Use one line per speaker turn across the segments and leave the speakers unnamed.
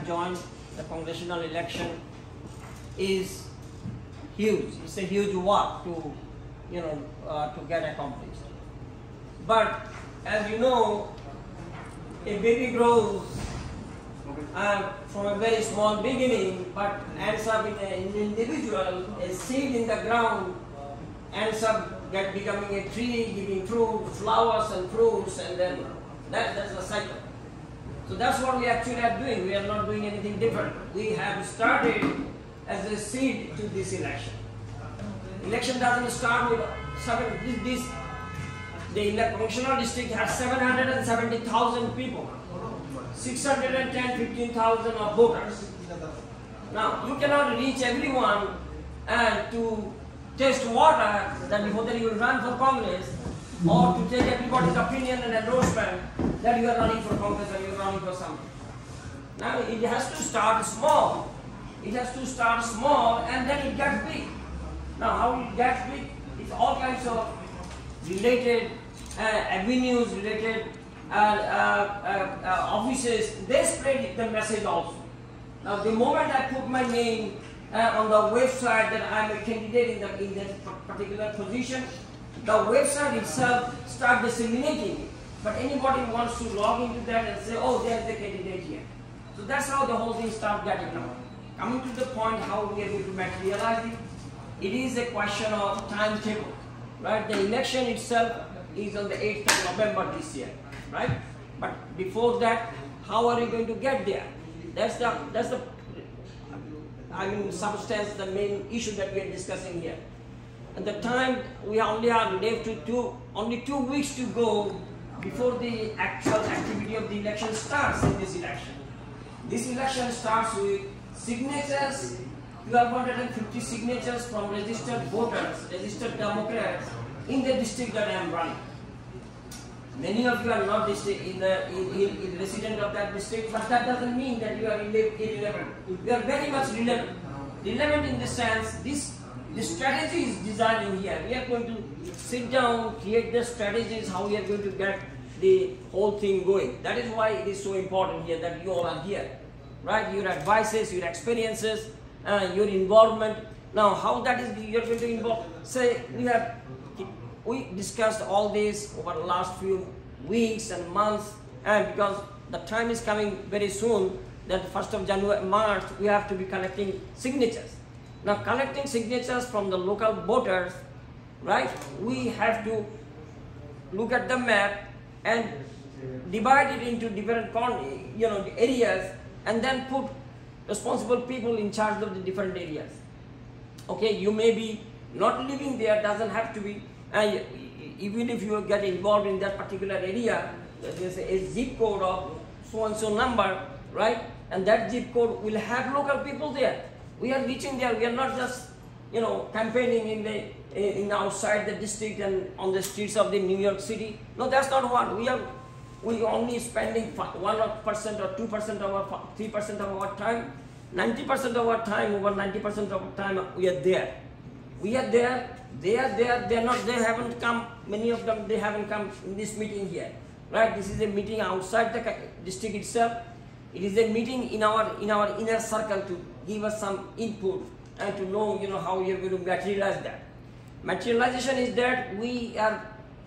have joined the congressional election is huge. It's a huge work to, to get accomplished. But as you know, a baby grows from a very small beginning, but ends up in an individual, a seed in the ground, ends up becoming a tree, giving fruit, flowers and fruits, and then that's the cycle. So that's what we actually are doing. We are not doing anything different. We have started as a seed to this election. Election doesn't start with the Congressional District has 770,000 people, 15,000 of voters. Now, you cannot reach everyone and to test water that whether you will run for Congress or to take everybody's opinion and endorsement that you are running for Congress or you are running for something. Now, it has to start small. It has to start small and then it gets big. Now, how it gets big? It's all kinds of related avenues, related offices. They spread the message also. Now, the moment I put my name on the website that I am a candidate in that particular position, the website itself starts disseminating it. But anybody wants to log into that and say, oh, there is a candidate here. So that's how the whole thing starts getting out. Coming to the point how we are going to materialize it, it is a question of timetable, right? The election itself is on the 8th of November this year, right? But before that, how are you going to get there? That's the substance, the main issue that we are discussing here. At the time, we only are left to only 2 weeks to go before the actual activity of the election starts in this election. This election starts with signatures, 1,250 signatures from registered voters, registered Democrats in the district that I am running. Many of you are not in resident of that district, but that doesn't mean that you are irrelevant. You are very much relevant. Relevant in the sense, the strategy is designed in here. We are going to sit down, create the strategies, how we are going to get the whole thing going. That is why it is so important here that you all are here, right? Your advices, your experiences, your involvement. Now, how that is you are going to involve? Say we discussed all this over the last few weeks and months, and because the time is coming very soon, that 1st of January, March, we have to be collecting signatures. Now, collecting signatures from the local voters, right? We have to look at the map and divide it into different areas, and then put responsible people in charge of the different areas. Okay, you may be not living there, doesn't have to be. Even if you get involved in that particular area, there's a zip code of so-and-so number, right? And that zip code will have local people there. We are reaching there. We are not just, campaigning in outside the district and on the streets of the New York City. No, that's not what we are. We only spending 1% or 2% of 3% of our time. 90% of our time, over 90% of our time, we are there. We are there. They are there. They are not. They haven't come. Many of them, they haven't come in this meeting here, right? This is a meeting outside the district itself. It is a meeting in our inner circle to give us some input and to know, how we are going to materialize that. Materialization is that we are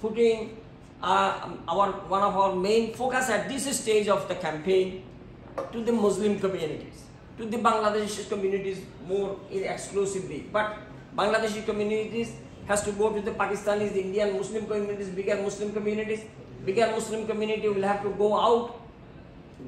putting one of our main focus at this stage of the campaign to the Muslim communities, to the Bangladeshi communities more exclusively. But Bangladeshi communities has to go to the Pakistanis, the Indian Muslim communities, bigger Muslim communities. Bigger Muslim community will have to go out,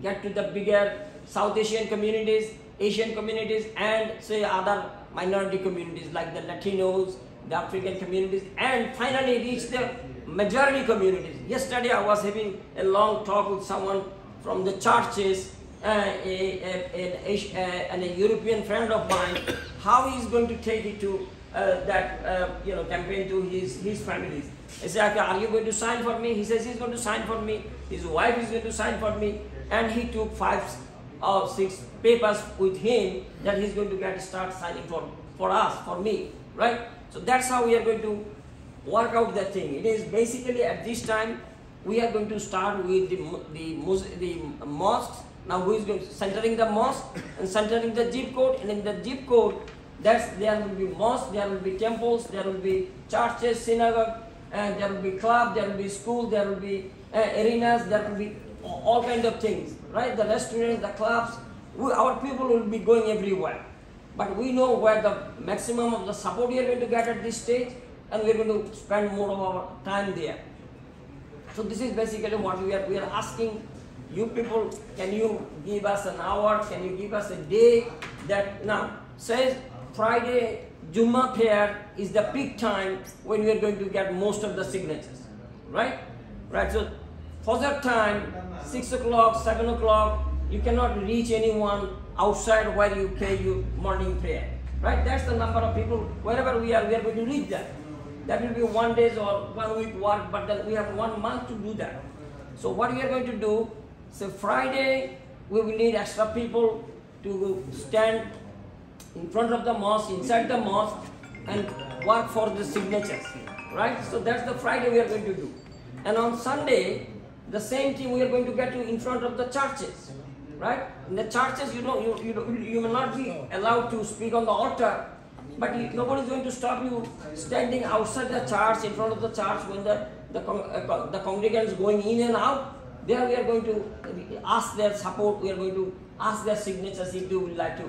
get to the bigger South Asian communities, Asian communities, and say other minority communities like the Latinos, the African communities, and finally reach the majority communities. Yesterday I was having a long talk with someone from the churches, and a European friend of mine, how he is going to take it to campaign to his families. I said, are you going to sign for me? He says he's going to sign for me. His wife is going to sign for me. And he took 5 or 6 papers with him that he's going to start signing for us, for me, right? So that's how we are going to work out that thing. It is basically at this time, we are going to start with the mosques, Now who is going to centering the mosque and centering the zip code, and in the zip code, there will be mosques, there will be temples, there will be churches, synagogue, and there will be club, there will be school, there will be arenas, there will be all kinds of things, right? The restaurants, the clubs, our people will be going everywhere. But we know where the maximum of the support we are going to get at this stage, and we are going to spend more of our time there. So this is basically what we are asking you people. Can you give us an hour? Can you give us a day? That now says Friday Jummah prayer is the peak time when we are going to get most of the signatures, right? Right. So Fajr time, 6 o'clock, 7 o'clock, you cannot reach anyone outside where you pray your morning prayer, right? That's the number of people. Wherever we are going to reach that. That will be 1 day or 1 week work, but then we have 1 month to do that. So what we are going to do, so Friday, we will need extra people to stand in front of the mosque, inside the mosque, and work for the signatures, right? So that's the Friday we are going to do. And on Sunday, the same thing we are going to get you in front of the churches, right? In the churches, you will not be allowed to speak on the altar, but nobody is going to stop you standing outside the church, in front of the church, when the congregants going in and out. There we are going to ask their support, we are going to ask their signatures if they would like to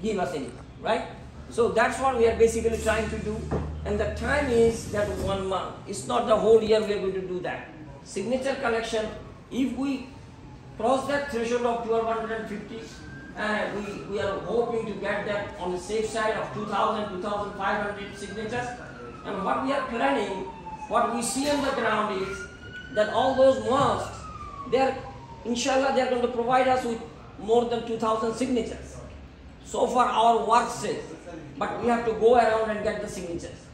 give us any, right? So that's what we are basically trying to do. And the time is that 1 month. It's not the whole year we are going to do that. Signature collection, if we cross that threshold of 1250, we are hoping to get that on the safe side of 2,000, 2,500 signatures. And what we are planning, what we see on the ground is that all those mosques, inshallah, they are going to provide us with more than 2,000 signatures. So far our work says, but we have to go around and get the signatures,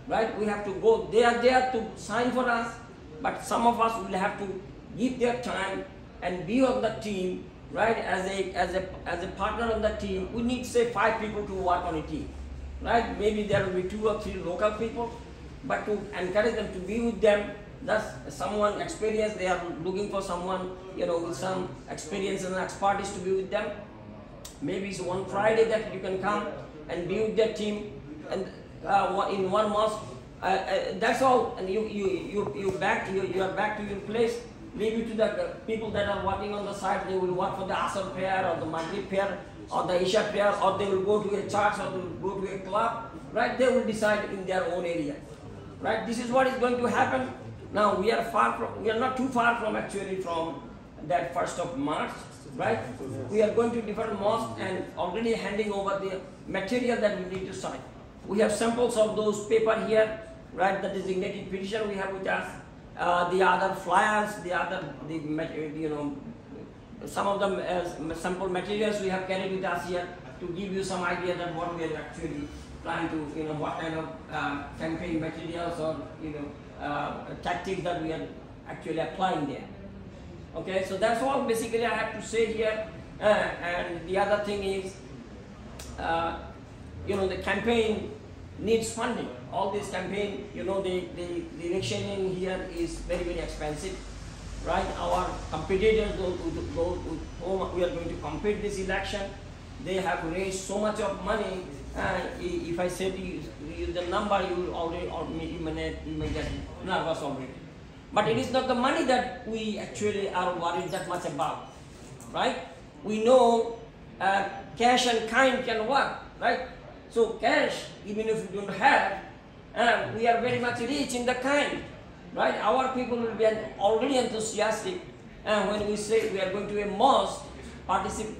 right? We have to go, they are there to sign for us, but some of us will have to give their time and be on the team, right? As a partner on the team, we need say 5 people to work on a team, right? Maybe there will be 2 or 3 local people, but to encourage them to be with them. That's someone experienced, they are looking for someone, with some experience and expertise to be with them. Maybe it's one Friday that you can come and be with their team, and in one mosque. That's all, and you are back to your place. Leave it to the people that are working on the side. They will work for the Asr prayer or the Maghrib prayer or the Isha prayer, or they will go to a church or they will go to a club, right? They will decide in their own area, right? This is what is going to happen. Now we are not too far from that 1st of March, right? We are going to different mosques and already handing over the material that we need to sign. We have samples of those paper here, right? The designated petition we have with us, the other flyers, some of the sample materials we have carried with us here to give you some idea that what we are actually trying to, what kind of campaign materials or tactics that we are actually applying there. Okay, so that's all basically I have to say here. And the other thing is, the campaign needs funding. All this campaign, the electioning here is very, very expensive, right? Our competitors, those with whom we are going to compete this election, they have raised so much of money. If I say to you the number, you will already, or you may get nervous already. But it is not the money that we actually are worried that much about, right? We know cash and kind can work, right? So cash, even if we don't have, we are very much rich in the kind, right? Our people will be already enthusiastic. And when we say we are going to a mosque,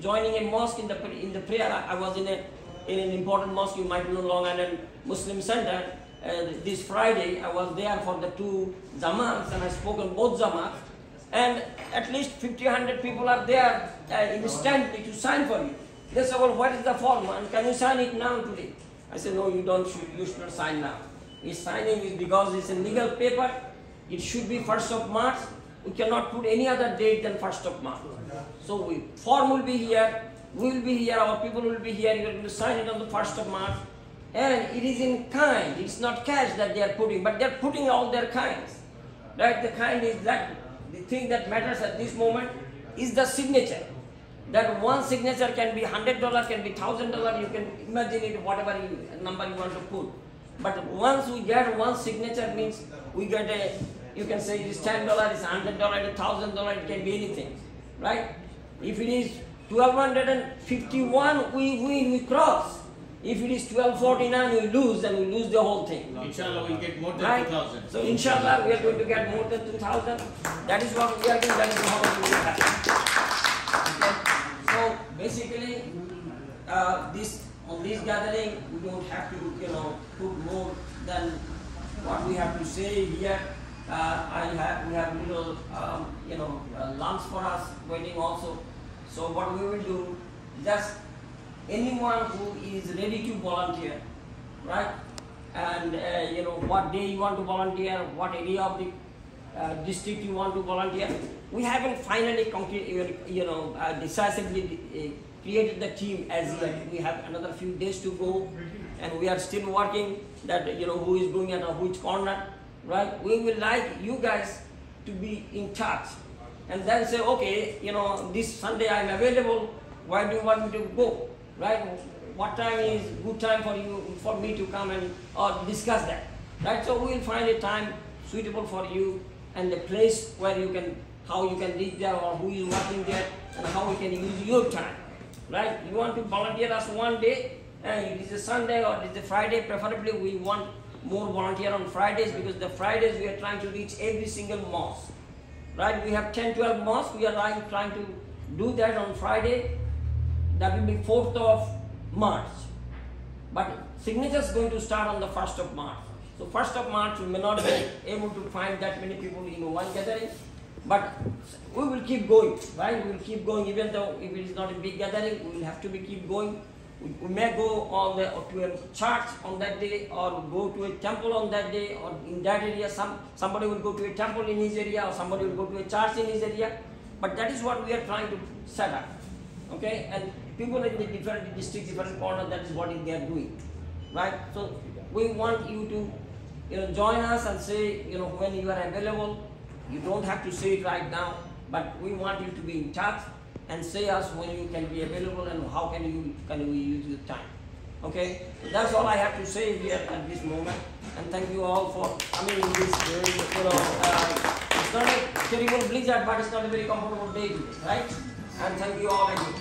joining a mosque in the prayer, I was in an important mosque, you might know, Long Island Muslim Center. This Friday, I was there for the 2 Zamans, and I spoke on both Zamans. And at least 50-100 people are there instantly to sign for you. They said, well, what is the form? And can you sign it now today? I said, no, you should not sign now. This signing is because it's a legal paper. It should be 1st of March. We cannot put any other date than 1st of March. So form will be here, we will be here, our people will be here. You are going to sign it on the 1st of March. And it is in kind, it's not cash that they are putting, but they are putting all their kinds. Right? The kind is that, the thing that matters at this moment is the signature. that one signature can be $100, can be $1,000. You can imagine it, whatever number you want to put. But once we get one signature, means we get a, you can say it is $10, it's $100, $1,000, it can be anything, right? If it is 1251, we win, we cross. If it is 1249, we lose, and we lose the whole thing.
Inshallah, we'll get more than
right?
2,000.
So inshallah, we are going to get more than 2,000. That is what we are doing. That is how we will happen. Okay. So basically, on this gathering, we don't have to, put more than what we have to say here. We have little, lunch for us waiting also. So what we will do, just anyone who is ready to volunteer, right? And what day you want to volunteer, what area of the district you want to volunteer. We haven't finally decisively created the team as yet. We have another few days to go, and we are still working that who is going at which corner, right? We will like you guys to be in touch, and then say, okay, this Sunday I'm available. Why do you want me to go, right? What time is good time for me to come and discuss that, right? So we will find a time suitable for you and the place where how you can reach there, or who is working there, and how we can use your time, right? You want to volunteer us one day, and it is a Sunday or it is a Friday, preferably we want more volunteer on Fridays, because the Fridays we are trying to reach every single mosque, right? We have 10-12 mosques, we are trying to do that on Friday. That will be 4th of March. But signature is going to start on the 1st of March. So 1st of March we may not be able to find that many people in one gathering, but we will keep going, right? We will keep going, even though if it is not a big gathering, we will have to keep going. We may go to a church on that day, or go to a temple on that day, or in that area somebody will go to a temple in his area, or somebody will go to a church in his area. But that is what we are trying to set up, okay? And people in the different districts, different corners, that is what they are doing, right? So we want you to join us and say, when you are available. You don't have to say it right now, but we want you to be in touch and say us when you can be available and how can we use your time. Okay, so that's all I have to say here at this moment. And thank you all for coming in this. It's not a terrible blizzard, but it's not a very comfortable day today, right? And thank you all again.